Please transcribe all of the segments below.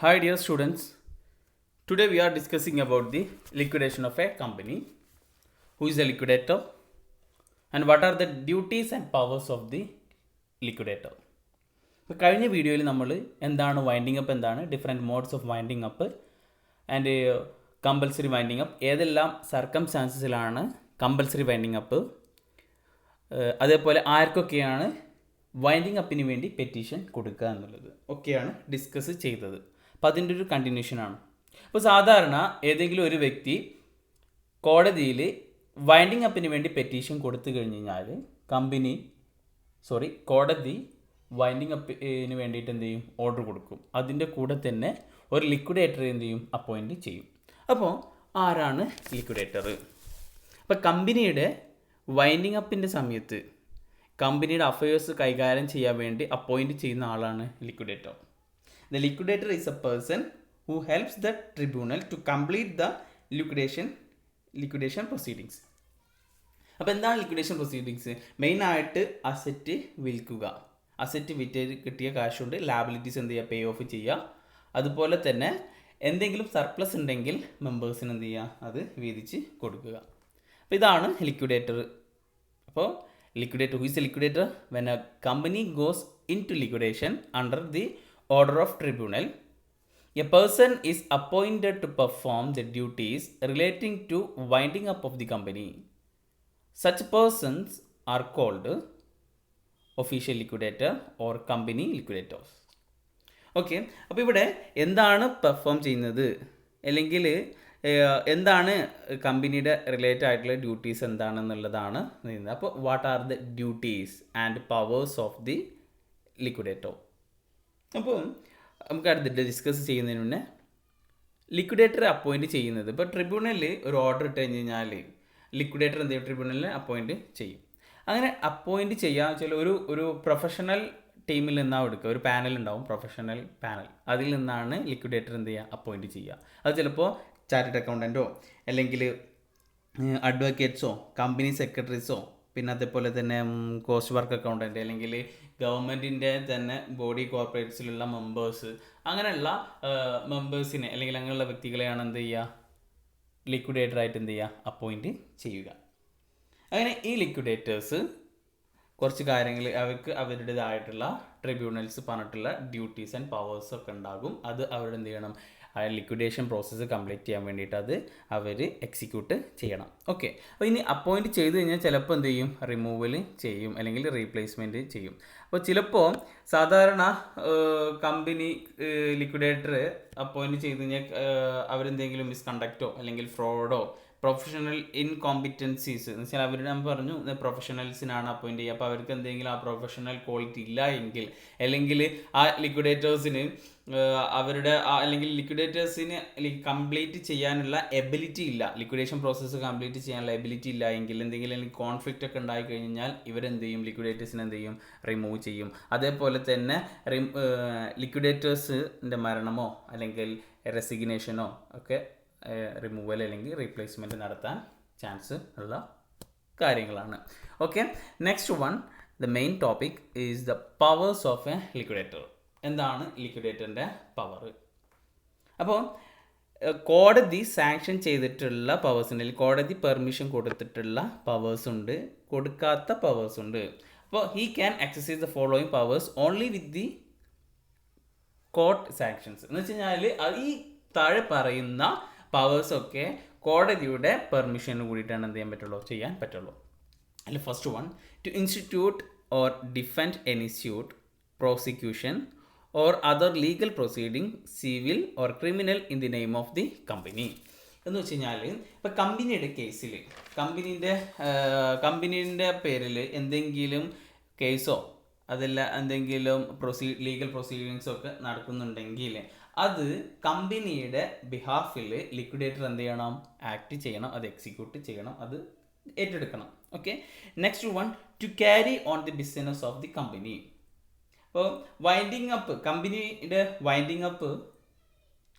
Hi dear students, today we are discussing about the liquidation of a company. Who is the liquidator and what are the duties and powers of the liquidator? ഇപ്പോൾ കഴിഞ്ഞ വീഡിയോയിൽ നമ്മൾ എന്താണ് winding up, എന്താണ് different modes of winding up and compulsory winding up, ഏതെല്ലാം സർക്കംസ്റ്റാൻസസിലാണ് compulsory winding up, അതേപോലെ ആർക്കൊക്കെയാണ് winding അപ്പിന് വേണ്ടി പെറ്റീഷൻ കൊടുക്കുക എന്നുള്ളത് ഒക്കെയാണ് ഡിസ്കസ് ചെയ്തത്. അപ്പോൾ അതിൻ്റെ ഒരു കണ്ടിന്യൂഷനാണ്. അപ്പോൾ സാധാരണ ഏതെങ്കിലും ഒരു വ്യക്തി കോടതിയിൽ വൈൻഡിങ് അപ്പിന് വേണ്ടി പെറ്റീഷൻ കൊടുത്തു കഴിഞ്ഞ് കഴിഞ്ഞാൽ കോടതി വൈൻഡിങ് അപ്പിന് വേണ്ടിയിട്ട് എന്ത് ചെയ്യും, ഓർഡർ കൊടുക്കും. അതിൻ്റെ കൂടെ തന്നെ ഒരു ലിക്വിഡേറ്റർ എന്ത് ചെയ്യും, അപ്പോയിൻറ്റ് ചെയ്യും. അപ്പോൾ ആരാണ് ലിക്വിഡേറ്റർ? അപ്പോൾ കമ്പനിയുടെ വൈൻഡിങ് അപ്പിൻ്റെ സമയത്ത് കമ്പനിയുടെ അഫയേഴ്സ് കൈകാര്യം ചെയ്യാൻ വേണ്ടി അപ്പോയിൻറ്റ് ചെയ്യുന്ന ആളാണ് liquidator. The liquidator is a person who helps the tribunal to complete the liquidation proceedings. അപ്പോൾ എന്താണ് ലിക്വിഡേഷൻ പ്രൊസീഡിങ്സ്? മെയിനായിട്ട് അസറ്റ് വിൽക്കുക, അസറ്റ് വിറ്റ് കിട്ടിയ കാശ് കൊണ്ട് ലാബിലിറ്റീസ് എന്ത് ചെയ്യുക, പേ ഓഫ് ചെയ്യുക. അതുപോലെ തന്നെ എന്തെങ്കിലും സർപ്ലസ് ഉണ്ടെങ്കിൽ മെമ്പേഴ്സിന് എന്ത് ചെയ്യുക, അത് വീതിച്ച് കൊടുക്കുക. അപ്പോൾ ഇതാണ് ലിക്വിഡേറ്റർ. അപ്പോൾ liquidator, who is the liquidator? When a company goes into liquidation under the order of tribunal, a person is appointed to perform the duties relating to winding up of the company. Such persons are called official liquidator or company liquidators. Okay, അപ്പോൾ ഇവിടെ എന്താണ് perform ചെയ്യുന്നത്, അല്ലെങ്കിൽ എന്താണ് കമ്പനിയുടെ related ആയിട്ടുള്ള duties എന്താണെന്നുള്ളതാണ് ചെയ്യുന്നത്. അപ്പോൾ what are the duties and powers of the liquidator? അപ്പോൾ നമുക്ക് അടുത്തിട്ട് ഡിസ്കസ് ചെയ്യുന്നതിന് മുന്നേ ലിക്വിഡേറ്ററെ അപ്പോയിൻറ്റ് ചെയ്യുന്നത്, ഇപ്പോൾ ട്രിബ്യൂണലിൽ ഒരു ഓർഡർ ഇട്ട് കഴിഞ്ഞ് കഴിഞ്ഞാൽ ലിക്വിഡേറ്റർ എന്ത് ചെയ്യും, ട്രിബ്യൂണലിൽ അപ്പോയിൻറ്റ് ചെയ്യും. അങ്ങനെ അപ്പോയിൻറ്റ് ചെയ്യാന്ന് വെച്ചാൽ ഒരു പ്രൊഫഷണൽ ടീമിൽ നിന്നാണ് എടുക്കുക, ഒരു പാനൽ ഉണ്ടാവും, പ്രൊഫഷണൽ പാനൽ, അതിൽ നിന്നാണ് ലിക്വിഡേറ്റർ എന്ത് ചെയ്യുക, അപ്പോയിൻറ്റ് ചെയ്യുക. അത് ചിലപ്പോൾ ചാർട്ടേഡ് അക്കൗണ്ടൻറ്റോ അല്ലെങ്കിൽ അഡ്വക്കേറ്റ്സോ കമ്പനി സെക്രട്ടറീസോ പിന്നെ അതേപോലെ തന്നെ കോസ്റ്റ് വർക്ക് അക്കൗണ്ടൻറ്റ് അല്ലെങ്കിൽ ഗവൺമെൻറ്റിൻ്റെ തന്നെ ബോഡി കോർപ്പറേറ്റ്സിലുള്ള മെമ്പേഴ്സ്, അങ്ങനെയുള്ള മെമ്പേഴ്സിനെ അല്ലെങ്കിൽ അങ്ങനെയുള്ള വ്യക്തികളെയാണ് എന്ത് ചെയ്യുക, ലിക്വിഡേറ്ററായിട്ട് എന്ത് ചെയ്യുക, അപ്പോയിൻറ്റ് ചെയ്യുക. അങ്ങനെ ഈ ലിക്വിഡേറ്റേഴ്സ് കുറച്ച് കാര്യങ്ങൾ അവർക്ക് അവരുടേതായിട്ടുള്ള ട്രിബ്യൂണൽസ് പറഞ്ഞിട്ടുള്ള ഡ്യൂട്ടീസ് ആൻഡ് പവേഴ്സ് ഒക്കെ ഉണ്ടാകും. അത് അവരുടെ എന്ത് ചെയ്യണം, ആ ലിക്വിഡേഷൻ പ്രോസസ്സ് കംപ്ലീറ്റ് ചെയ്യാൻ വേണ്ടിയിട്ട് അത് അവർ എക്സിക്യൂട്ട് ചെയ്യണം. ഓക്കെ, അപ്പോൾ ഇനി അപ്പോയിൻറ്റ് ചെയ്ത് കഴിഞ്ഞാൽ ചിലപ്പോൾ എന്ത് ചെയ്യും, റിമൂവൽ ചെയ്യും അല്ലെങ്കിൽ റീപ്ലേസ്മെൻറ്റ് ചെയ്യും. അപ്പോൾ ചിലപ്പോൾ സാധാരണ കമ്പനി ലിക്വിഡേറ്റർ അപ്പോയിൻറ്റ് ചെയ്ത് കഴിഞ്ഞാൽ അവരെന്തെങ്കിലും മിസ്കണ്ടക്റ്റോ അല്ലെങ്കിൽ ഫ്രോഡോ പ്രൊഫഷണൽ ഇൻകോമ്പിറ്റൻസീസ് എന്ന് വെച്ചാൽ അവർ ഞാൻ പറഞ്ഞു പ്രൊഫഷണൽസിനാണ് അപ്പോയിൻറ്റ് ചെയ്യുക. അപ്പോൾ അവർക്ക് എന്തെങ്കിലും ആ പ്രൊഫഷണൽ ക്വാളിറ്റി ഇല്ല എങ്കിൽ, അല്ലെങ്കിൽ ആ ലിക്വിഡേറ്റേഴ്സിന് അവരുടെ അല്ലെങ്കിൽ ലിക്വിഡേറ്റേഴ്സിന് കംപ്ലീറ്റ് ചെയ്യാനുള്ള എബിലിറ്റി ഇല്ല, ലിക്വിഡേഷൻ പ്രോസസ്സ് കംപ്ലീറ്റ് ചെയ്യാനുള്ള എബിലിറ്റി ഇല്ല എങ്കിൽ, എന്തെങ്കിലും കോൺഫ്ലിക്റ്റ് ഒക്കെ ഉണ്ടായി കഴിഞ്ഞാൽ ഇവരെന്ത് ചെയ്യും, ലിക്വിഡേറ്റേഴ്സിന് എന്ത് ചെയ്യും, റിമൂവ് ചെയ്യും. അതേപോലെ തന്നെ ലിക്വിഡേറ്റേഴ്സിൻ്റെ മരണമോ അല്ലെങ്കിൽ റെസിഗ്നേഷനോ ഒക്കെ റിമൂവൽ അല്ലെങ്കിൽ റീപ്ലേസ്മെൻറ്റ് നടത്താൻ ചാൻസ് ഉള്ള കാര്യങ്ങളാണ്. Okay, next one, the main topic is the powers of A liquidator. എന്താണ് ലിക്വിഡേറ്ററിൻ്റെ പവർ? അപ്പോൾ കോടതി സാങ്ഷൻ ചെയ്തിട്ടുള്ള പവേഴ്സ് ഉണ്ട്, കോടതി പെർമിഷൻ കൊടുത്തിട്ടുള്ള പവേഴ്സ് ഉണ്ട്, കൊടുക്കാത്ത പവേഴ്സ് ഉണ്ട്. അപ്പോൾ he can exercise the following powers only with the court sanctions. എന്ന് വെച്ച് കഴിഞ്ഞാൽ ഈ താഴെ പറയുന്ന പവേഴ്സൊക്കെ കോടതിയുടെ പെർമിഷന് കൂടിയിട്ടാണ് എന്ത് ചെയ്യാൻ പറ്റുള്ളൂ, ചെയ്യാൻ പറ്റുള്ളൂ. അതിൽ first one, to institute or defend any suit, prosecution or other legal proceeding, civil or criminal in the name of the company. എന്ന് വെച്ച് കഴിഞ്ഞാൽ ഇപ്പോൾ കമ്പനിയുടെ കേസിൽ കമ്പനീൻ്റെ പേരിൽ എന്തെങ്കിലും കേസോ അതല്ല എന്തെങ്കിലും ലീഗൽ പ്രൊസീഡിങ്സോ ഒക്കെ നടക്കുന്നുണ്ടെങ്കിൽ അത് കമ്പനിയുടെ ബിഹാഫിൽ ലിക്വിഡേറ്റർ എന്ത് ചെയ്യണം, ആക്ട് ചെയ്യണം, അത് എക്സിക്യൂട്ട് ചെയ്യണം, അത് ഏറ്റെടുക്കണം. Okay, next one, to carry on the business of the company. അപ്പോൾ വൈൻഡിങ് അപ്പ്, കമ്പനിയുടെ വൈൻഡിങ് അപ്പ്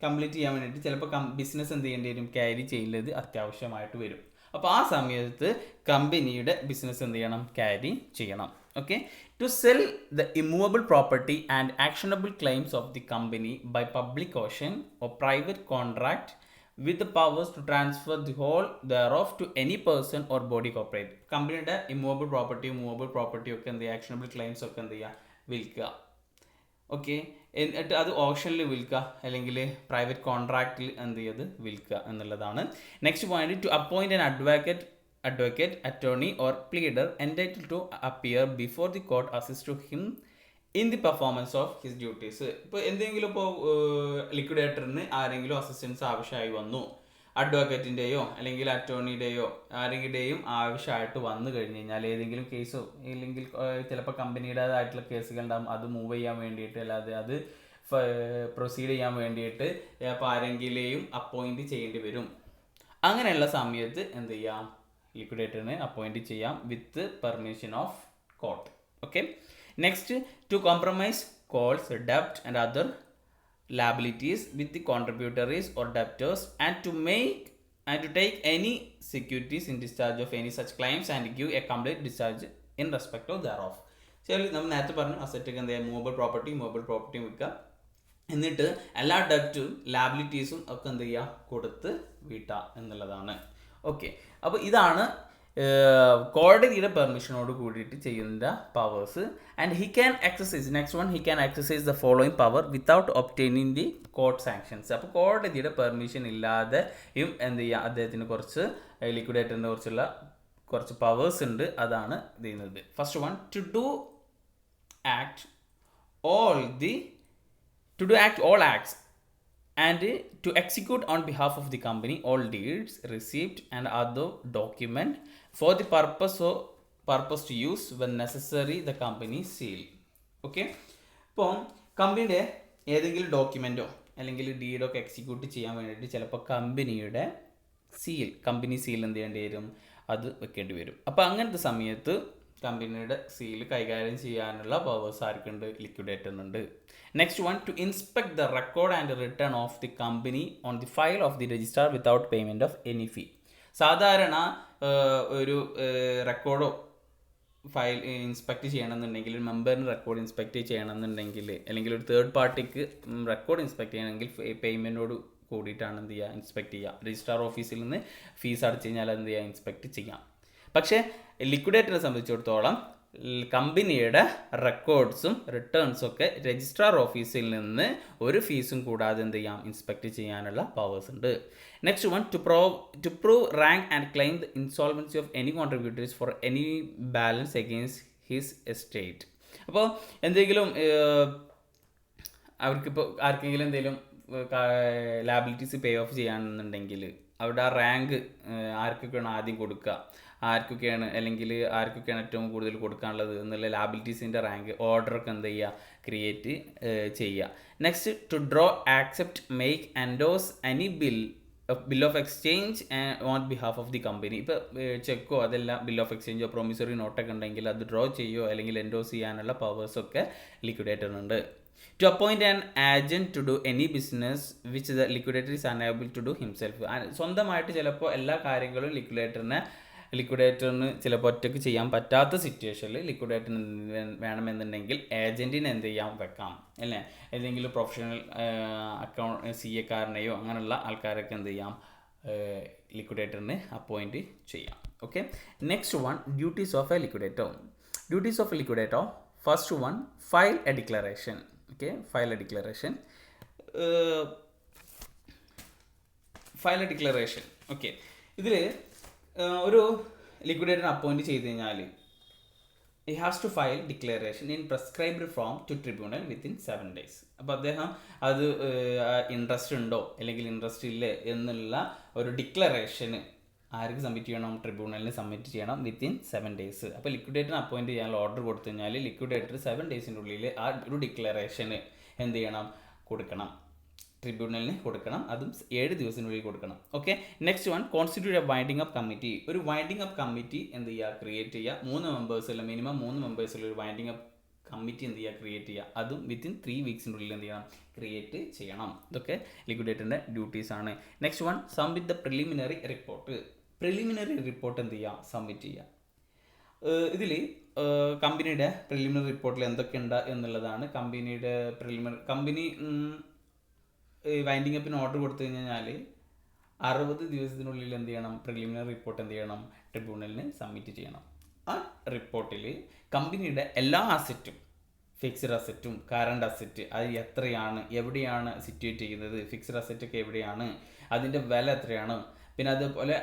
കംപ്ലീറ്റ് ചെയ്യാൻ വേണ്ടിയിട്ട് ചിലപ്പോൾ ബിസിനസ് എന്ത് ചെയ്യേണ്ടി വരും, ക്യാരി ചെയ്യേണ്ടത് അത്യാവശ്യമായിട്ട് വരും. അപ്പോൾ ആ സമയത്ത് കമ്പനിയുടെ ബിസിനസ് എന്ത് ചെയ്യണം, ക്യാരി ചെയ്യണം. Okay, to sell the immovable property and actionable claims of the company by public auction or private contract with the powers to transfer the whole thereof to any person or body corporate. കമ്പനിയുടെ immovable പ്രോപ്പർട്ടിയും movable പ്രോപ്പർട്ടിയും ഒക്കെ എന്ത് ചെയ്യുക, actionable claims ഒക്കെ എന്ത് ചെയ്യുക, വിൽക്കുക. Okay, എന്നിട്ട് അത് ഓപ്ഷനിൽ വിൽക്കുക അല്ലെങ്കിൽ പ്രൈവറ്റ് കോൺട്രാക്റ്റിൽ എന്ത് ചെയ്ത് വിൽക്കുക എന്നുള്ളതാണ്. Next point, to appoint an advocate, attorney or pleader entitled to appear before the court assist to him in the performance of his duties. ഇപ്പോൾ എന്തെങ്കിലും ഇപ്പോൾ ലിക്വിഡേറ്ററിന് ആരെങ്കിലും അസിസ്റ്റൻസ് ആവശ്യമായി വന്നു, അഡ്വക്കേറ്റിൻ്റെയോ അല്ലെങ്കിൽ അറ്റോർണിയുടെയോ ആരെങ്കിലുടെയും ആവശ്യമായിട്ട് വന്നു കഴിഞ്ഞ് കഴിഞ്ഞാൽ ഏതെങ്കിലും കേസോ അല്ലെങ്കിൽ ചിലപ്പോൾ കമ്പനിയുടേതായിട്ടുള്ള കേസുകൾ ഉണ്ടാകും, അത് മൂവ് ചെയ്യാൻ വേണ്ടിയിട്ട് അല്ലാതെ അത് പ്രൊസീഡ് ചെയ്യാൻ വേണ്ടിയിട്ട് അപ്പോൾ ആരെങ്കിലെയും അപ്പോയിൻറ്റ് ചെയ്യേണ്ടി വരും. അങ്ങനെയുള്ള സമയത്ത് എന്ത് ചെയ്യാം, ലിക്വിഡേറ്ററിനെ അപ്പോയിൻറ്റ് ചെയ്യാം with permission of court. Okay, next, to compromise calls ഡെപ്റ്റ് and other liabilities with the contributories or debtors and to take any securities in discharge of any such claims and give a complete discharge in respect of thereof. ശരി, നമ്മൾ നേരത്തെ പറഞ്ഞു അസറ്റൊക്കെ എന്ത് ചെയ്യുക, movable പ്രോപ്പർട്ടിയും വിൽക്കുക, എന്നിട്ട് എല്ലാ ഡെപ്റ്റും ലാബിലിറ്റീസും ഒക്കെ എന്ത് ചെയ്യുക, കൊടുത്ത് വീട്ടുക എന്നുള്ളതാണ്. ഓക്കെ, അപ്പോൾ ഇതാണ് കോടതിയുടെ പെർമിഷനോട് കൂടിയിട്ട് ചെയ്യുന്ന powers. And he can exercise, next one, he can exercise the following power without obtaining the court sanctions. അപ്പോൾ കോടതിയുടെ പെർമിഷൻ ഇല്ലാതെയും എന്ത് ചെയ്യുക, അദ്ദേഹത്തിന് കുറച്ച് ലിക്വിഡേറ്ററിൻ്റെ കുറിച്ചുള്ള കുറച്ച് പവേഴ്സ് ഉണ്ട്, അതാണ് ചെയ്യുന്നത്. First one, to do act all acts and to execute on behalf of the company all deeds received and other document for the purpose to use when necessary the company seal. Okay, ഇപ്പോൾ കമ്പനിയുടെ ഏതെങ്കിലും ഡോക്യുമെൻറ്റോ അല്ലെങ്കിൽ ഡീഡൊക്കെ execute ചെയ്യാൻ വേണ്ടിയിട്ട് ചിലപ്പോൾ company seal എന്ത് ചെയ്യേണ്ടി വരും, അത് വെക്കേണ്ടി വരും. അപ്പോൾ അങ്ങനത്തെ സമയത്ത് കമ്പനിയുടെ സീൽ കൈകാര്യം ചെയ്യാനുള്ള പവേഴ്സ് ആർക്കുണ്ട്, ലിക്വിഡേറ്ററിനുണ്ട്. Next one, to inspect the record and return of the company on the file of the registrar without payment of any fee. സാധാരണ ഒരു റെക്കോർഡോ ഫയൽ ഇൻസ്പെക്ട് ചെയ്യണമെന്നുണ്ടെങ്കിൽ, ഒരു മെമ്പറിന് റെക്കോർഡ് ഇൻസ്പെക്ട് ചെയ്യണമെന്നുണ്ടെങ്കിൽ അല്ലെങ്കിൽ ഒരു തേർഡ് പാർട്ടിക്ക് റെക്കോർഡ് ഇൻസ്പെക്ട് ചെയ്യണമെങ്കിൽ പേയ്മെൻറ്റോട് കൂടിയിട്ടാണ് എന്ത് ചെയ്യുക, ഇൻസ്പെക്ട് ചെയ്യുക. രജിസ്ട്രാർ ഓഫീസിൽ നിന്ന് ഫീസ് അടച്ചു കഴിഞ്ഞാൽ എന്ത് ചെയ്യുക, ഇൻസ്പെക്ട് ചെയ്യാം. പക്ഷേ ലിക്വിഡേറ്ററിനെ സംബന്ധിച്ചിടത്തോളം കമ്പനിയുടെ റെക്കോർഡ്സും റിട്ടേൺസും ഒക്കെ രജിസ്ട്രാർ ഓഫീസിൽ നിന്ന് ഒരു ഫീസും കൂടാതെ എന്ത് ചെയ്യാം, ഇൻസ്പെക്ട് ചെയ്യാനുള്ള പവേഴ്സ് ഉണ്ട്. Next one, to prove rank and claim the insolvency of any contributors for any balance against his estate. അപ്പോൾ എന്തെങ്കിലും അവർക്കിപ്പോൾ ആർക്കെങ്കിലും എന്തെങ്കിലും ലാബിലിറ്റീസ് പേ ഓഫ് ചെയ്യാണെന്നുണ്ടെങ്കിൽ അവരുടെ ആ റാങ്ക് ആർക്കൊക്കെയാണ് ആദ്യം കൊടുക്കുക, ആർക്കൊക്കെയാണ് ഏറ്റവും കൂടുതൽ കൊടുക്കാനുള്ളത് എന്നുള്ള ലാബിലിറ്റീസിൻ്റെ റാങ്ക് ഓർഡറൊക്കെ എന്ത് ചെയ്യുക, ക്രിയേറ്റ് ചെയ്യുക. Next, to draw, accept, make, endorse any bill of exchange on behalf of the company. ഇപ്പോൾ ചെക്കോ അതെല്ലാം ബിൽ ഓഫ് എക്സ്ചേഞ്ചോ പ്രൊമിസറി നോട്ടൊക്കെ ഉണ്ടെങ്കിൽ അത് ഡ്രോ ചെയ്യുകയോ അല്ലെങ്കിൽ എൻഡോസ് ചെയ്യാനുള്ള പവേഴ്സൊക്കെ ലിക്വിഡേറ്ററിനുണ്ട്. To appoint an agent to do any business which the liquidator is unable to do himself. സ്വന്തമായിട്ട് ചിലപ്പോൾ എല്ലാ കാര്യങ്ങളും ലിക്വിഡേറ്ററിന് ചിലപ്പോൾ ഒറ്റയ്ക്ക് ചെയ്യാൻ പറ്റാത്ത സിറ്റുവേഷനിൽ ലിക്വിഡേറ്ററിന് വേണമെന്നുണ്ടെങ്കിൽ ഏജൻറ്റിനെ എന്ത് ചെയ്യാം, വെക്കാം അല്ലേ. ഏതെങ്കിലും പ്രൊഫഷണൽ CA അങ്ങനെയുള്ള ആൾക്കാരൊക്കെ എന്ത് ചെയ്യാം, ലിക്വിഡേറ്ററിന് അപ്പോയിൻറ്റ് ചെയ്യാം. Okay, next one, duties of A liquidator. First one, file A declaration. Okay, file A declaration. Okay, ഇതിൽ ഒരു ലിക്വിഡേറ്ററിനെ അപ്പോയിൻറ്റ് ചെയ്ത് കഴിഞ്ഞാൽ he has to file declaration in prescribed form to tribunal within 7 days. അപ്പോൾ അദ്ദേഹം അത് interest ഉണ്ടോ അല്ലെങ്കിൽ interest ഇല്ലേ എന്നുള്ള ഒരു ഡിക്ലറേഷന് ആർക്ക് സബ്മിറ്റ് ചെയ്യണം, ട്രിബ്യൂണലിന് സബ്മിറ്റ് ചെയ്യണം വിത്തിൻ 7 days. അപ്പോൾ ലിക്വിഡേറ്ററിന് അപ്പോയിൻറ്റ് ചെയ്യാനുള്ള ഓർഡർ കൊടുത്തു കഴിഞ്ഞാൽ ലിക്വിഡേറ്റർ 7 days ഉള്ളിൽ ആ ഒരു ഡിക്ലറേഷന് എന്ത് ചെയ്യണം, കൊടുക്കണം, ട്രിബ്യൂണലിന് കൊടുക്കണം. അതും 7 ദിവസത്തിനുള്ളിൽ കൊടുക്കണം. Okay, next one, constitute A winding up committee. ഒരു വൈൻഡിങ് അപ്പ് കമ്മിറ്റി എന്ത് ചെയ്യുക, ക്രിയേറ്റ് ചെയ്യുക. 3 മെമ്പേഴ്സുള്ള മിനിമം 3 മെമ്പേഴ്സുള്ള ഒരു വൈൻഡിങ് അപ്പ് കമ്മിറ്റി എന്ത് ചെയ്യുക, ക്രിയേറ്റ് ചെയ്യുക. അതും വിത്തിൻ 3 വീക്സിനുള്ളിൽ എന്ത് ചെയ്യണം, ക്രിയേറ്റ് ചെയ്യണം. ഇതൊക്കെ ലിക്വിഡേറ്ററിൻ്റെ ഡ്യൂട്ടീസാണ്. Next one, submit the preliminary report. Preliminary report എന്ത് ചെയ്യുക, സബ്മിറ്റ് ചെയ്യുക. ഇതിൽ കമ്പനിയുടെ പ്രിലിമിനറി റിപ്പോർട്ടിൽ എന്തൊക്കെയുണ്ട് എന്നുള്ളതാണ്. കമ്പനിയുടെ കമ്പനി വൈൻഡിങ് അപ്പിന് ഓർഡർ കൊടുത്തു കഴിഞ്ഞാൽ 60 ദിവസത്തിനുള്ളിൽ എന്ത് ചെയ്യണം, പ്രിലിമിനറി റിപ്പോർട്ട് എന്ത് ചെയ്യണം, ട്രിബ്യൂണലിന് സബ്മിറ്റ് ചെയ്യണം. ആ റിപ്പോർട്ടിൽ കമ്പനിയുടെ എല്ലാ അസറ്റും, ഫിക്സ്ഡ് അസറ്റും കറണ്ട് അസറ്റ് അത് എത്രയാണ്, എവിടെയാണ് സിറ്റുവേറ്റ് ചെയ്യുന്നത്, ഫിക്സ്ഡ് അസറ്റൊക്കെ എവിടെയാണ്, അതിൻ്റെ വില എത്രയാണ്, പിന്നെ അതുപോലെ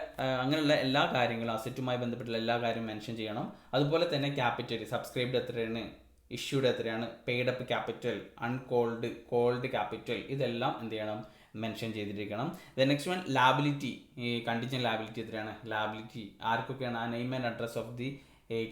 അങ്ങനെയുള്ള എല്ലാ കാര്യങ്ങളും, അസറ്റുമായി ബന്ധപ്പെട്ടുള്ള എല്ലാ കാര്യവും മെൻഷൻ ചെയ്യണം. അതുപോലെ തന്നെ ക്യാപിറ്റൽ, സബ്സ്ക്രൈബ്ഡ് എത്രയാണ്, ഇഷ്യൂഡ് എത്രയാണ്, paid up capital, uncalled, called capital, ഇതെല്ലാം എന്ത് ചെയ്യണം, മെൻഷൻ ചെയ്തിരിക്കണം. നെക്സ്റ്റ് വൺ ലാബിലിറ്റി, ഈ കണ്ടിജൻ ലാബിലിറ്റി എത്രയാണ്, ലാബിലിറ്റി ആർക്കൊക്കെയാണ്, ആ name and address of the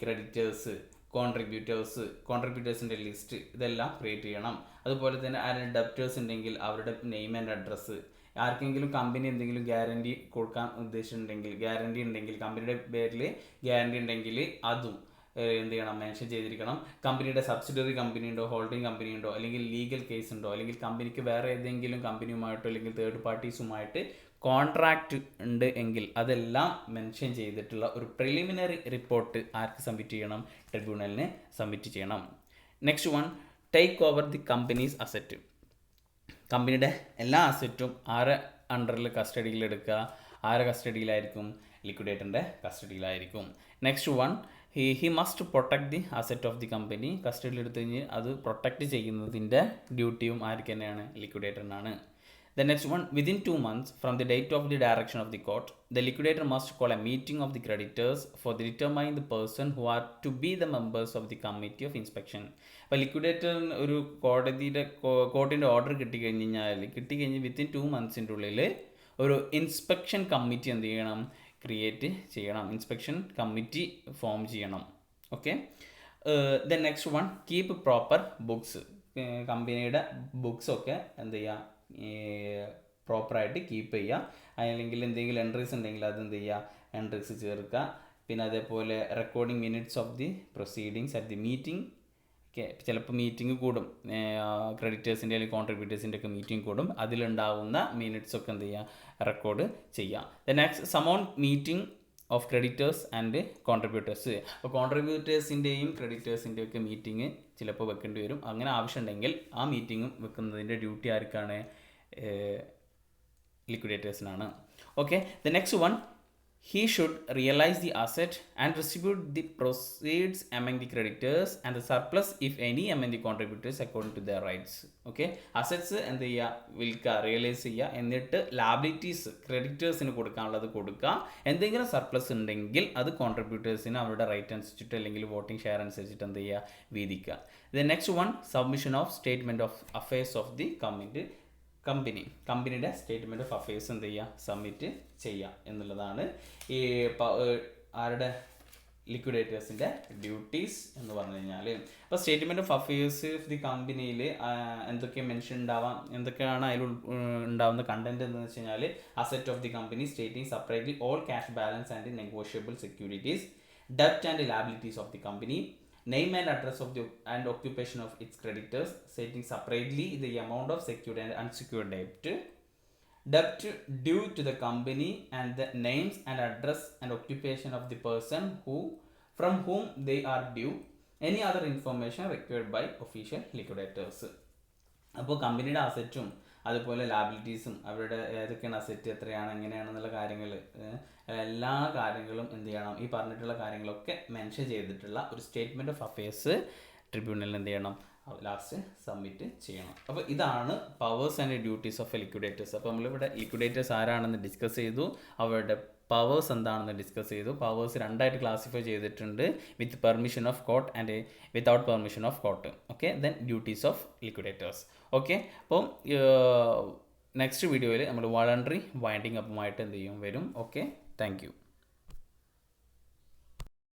creditors, കോൺട്രിബ്യൂട്ടേഴ്സിൻ്റെ ലിസ്റ്റ്, ഇതെല്ലാം ക്രിയേറ്റ് ചെയ്യണം. അതുപോലെ തന്നെ അതിന് ഡെപ്റ്റേഴ്സ് ഉണ്ടെങ്കിൽ അവരുടെ നെയിം ആൻഡ് അഡ്രസ്സ്, ആർക്കെങ്കിലും കമ്പനി എന്തെങ്കിലും ഗ്യാരണ്ടി കൊടുക്കാൻ ഉദ്ദേശിച്ചിട്ടുണ്ടെങ്കിൽ, ഗ്യാരണ്ടി ഉണ്ടെങ്കിൽ കമ്പനിയുടെ പേരിൽ ഗ്യാരണ്ടി ഉണ്ടെങ്കിൽ അതും എന്ത് ചെയ്യണം, മെൻഷൻ ചെയ്തിരിക്കണം. കമ്പനിയുടെ സബ്സിഡറി കമ്പനി ഉണ്ടോ, ഹോൾഡിംഗ് കമ്പനി ഉണ്ടോ, അല്ലെങ്കിൽ ലീഗൽ കേസ് ഉണ്ടോ, അല്ലെങ്കിൽ കമ്പനിക്ക് വേറെ ഏതെങ്കിലും കമ്പനിയുമായിട്ടോ അല്ലെങ്കിൽ തേർഡ് പാർട്ടീസുമായിട്ട് കോൺട്രാക്റ്റ് ഉണ്ട് എങ്കിൽ അതെല്ലാം മെൻഷൻ ചെയ്തിട്ടുള്ള ഒരു പ്രിലിമിനറി റിപ്പോർട്ട് ആർക്ക് സബ്മിറ്റ് ചെയ്യണം, ട്രിബ്യൂണലിന് സബ്മിറ്റ് ചെയ്യണം. Next one, take over the company's asset. കമ്പനിയുടെ എല്ലാ അസറ്റും ആരെ അണ്ടറിൽ കസ്റ്റഡിയിൽ എടുക്കുക, ആരെ കസ്റ്റഡിയിലായിരിക്കും, ലിക്വിഡേറ്ററിൻ്റെ കസ്റ്റഡിയിലായിരിക്കും. Next one, he must protect the asset of the company. കസ്റ്റഡിയിൽ എടുത്തു കഴിഞ്ഞ് അത് പ്രൊട്ടക്റ്റ് ചെയ്യുന്നതിൻ്റെ ഡ്യൂട്ടിയും ആർക്ക് തന്നെയാണ്, ലിക്വിഡേറ്ററിനാണ്. The next one, within 2 months from the date of the direction of the court, the liquidator must call a meeting of the creditors for determining the person who are to be the members of the committee of inspection. അപ്പോൾ liquidator ഒരു കോർട്ടിൻ്റെ order കിട്ടിക്കഴിഞ്ഞ് within 2 months ഉള്ളിൽ ഒരു inspection committee എന്ത് ചെയ്യണം, create ചെയ്യണം, inspection committee form ചെയ്യണം. Okay. Then next one, keep proper books. കമ്പനിയുടെ ബുക്സൊക്കെ എന്ത് ചെയ്യുക, പ്രോപ്പറായിട്ട് കീപ്പ് ചെയ്യുക. അല്ലെങ്കിൽ എന്തെങ്കിലും എൻട്രീസ് ഉണ്ടെങ്കിൽ അത് എന്ത് ചെയ്യുക, എൻട്രീസ് ചേർക്കുക. പിന്നെ അതേപോലെ recording minutes of the proceedings at the meeting. ചിലപ്പോൾ മീറ്റിംഗ് കൂടും, ക്രെഡിറ്റേഴ്സിൻ്റെ അല്ലെങ്കിൽ കോൺട്രിബ്യൂട്ടേഴ്സിൻ്റെ ഒക്കെ മീറ്റിംഗ് കൂടും, അതിലുണ്ടാവുന്ന മിനിറ്റ്സ് ഒക്കെ എന്ത് ചെയ്യുക, റെക്കോർഡ് ചെയ്യുക. The next, സമോൺ meeting of creditors and contributors. അപ്പോൾ കോൺട്രിബ്യൂട്ടേഴ്സിൻ്റെയും ക്രെഡിറ്റേഴ്സിൻ്റെയും ഒക്കെ മീറ്റിംഗ് ചിലപ്പോൾ വെക്കേണ്ടി വരും. അങ്ങനെ ആവശ്യമുണ്ടെങ്കിൽ ആ മീറ്റിംഗും വെക്കുന്നതിൻ്റെ ഡ്യൂട്ടി ആർക്കാണ്, ലിക്വിഡേറ്റേഴ്സിനാണ്. Okay. The next one, he should realize the asset and distribute the proceeds among the creditors and the surplus if any among the contributors according to their rights. Okay. Assets എന്ത് ചെയ്യുക, വിൽക്കുക, realise ചെയ്യുക, എന്നിട്ട് liabilities ക്രെഡിറ്റേഴ്സിന് കൊടുക്കാനുള്ളത് കൊടുക്കുക. എന്തെങ്കിലും surplus ഉണ്ടെങ്കിൽ അത് കോൺട്രിബ്യൂട്ടേഴ്സിന് അവരുടെ റൈറ്റ് അനുസരിച്ചിട്ട് അല്ലെങ്കിൽ വോട്ടിംഗ് ഷെയർ അനുസരിച്ചിട്ട് എന്ത് ചെയ്യുക, വീതിക്കുക. The next one, submission of statement of affairs of the കമ്പനിയുടെ സ്റ്റേറ്റ്മെൻറ്റ് ഓഫ് അഫയേഴ്സ് എന്ത് ചെയ്യുക, സബ്മിറ്റ് ചെയ്യുക എന്നുള്ളതാണ് ഈ ആരുടെ, ലിക്വിഡേറ്റേഴ്സിൻ്റെ ഡ്യൂട്ടീസ് എന്ന് പറഞ്ഞു കഴിഞ്ഞാൽ. അപ്പോൾ statement of affairs of the കമ്പനിയിൽ എന്തൊക്കെ മെൻഷൻ ഉണ്ടാവാം, എന്തൊക്കെയാണ് അതിൽ ഉണ്ടാവുന്ന കണ്ടന്റ് എന്ന് വെച്ച് കഴിഞ്ഞാൽ, asset of the company stating separately all cash balance and negotiable securities, ഡെപ്റ്റ് and liabilities of the company, name and address of the and occupation of its creditors, stating separately the amount of secured and unsecured debt due to the company, and the names and address and occupation of the person from whom they are due, any other information required by official liquidators. അപ്പോൾ കമ്പനിയുടെ അസറ്റും അതുപോലെ ലാബിലിറ്റീസും അവരുടെ ഏതൊക്കെയാണ് asset, എത്രയാണ്, എങ്ങനെയാണെന്നുള്ള കാര്യങ്ങൾ, എല്ലാ കാര്യങ്ങളും എന്ത് ചെയ്യണം, ഈ പറഞ്ഞിട്ടുള്ള കാര്യങ്ങളൊക്കെ മെൻഷൻ ചെയ്തിട്ടുള്ള ഒരു സ്റ്റേറ്റ്മെൻറ്റ് ഓഫ് അഫയേഴ്സ് ട്രിബ്യൂണലിൽ എന്ത് ചെയ്യണം, ലാസ്റ്റ് സബ്മിറ്റ് ചെയ്യണം. അപ്പോൾ ഇതാണ് powers and duties of liquidators. അപ്പോൾ നമ്മളിവിടെ ലിക്വിഡേറ്റേഴ്സ് ആരാണെന്ന് ഡിസ്കസ് ചെയ്തു, അവരുടെ പവേഴ്സ് എന്താണെന്ന് ഡിസ്കസ് ചെയ്തു. പവേഴ്സ് രണ്ടായിട്ട് ക്ലാസിഫൈ ചെയ്തിട്ടുണ്ട്, വിത്ത് permission of court and without permission of court. Okay. Then duties of liquidators. Okay. അപ്പം നെക്സ്റ്റ് വീഡിയോയിൽ നമ്മൾ വോളണ്ടറി വൈൻഡിങ് അപ്പുമായിട്ട് എന്ത് ചെയ്യും, വരും. ഓക്കെ. Thank you.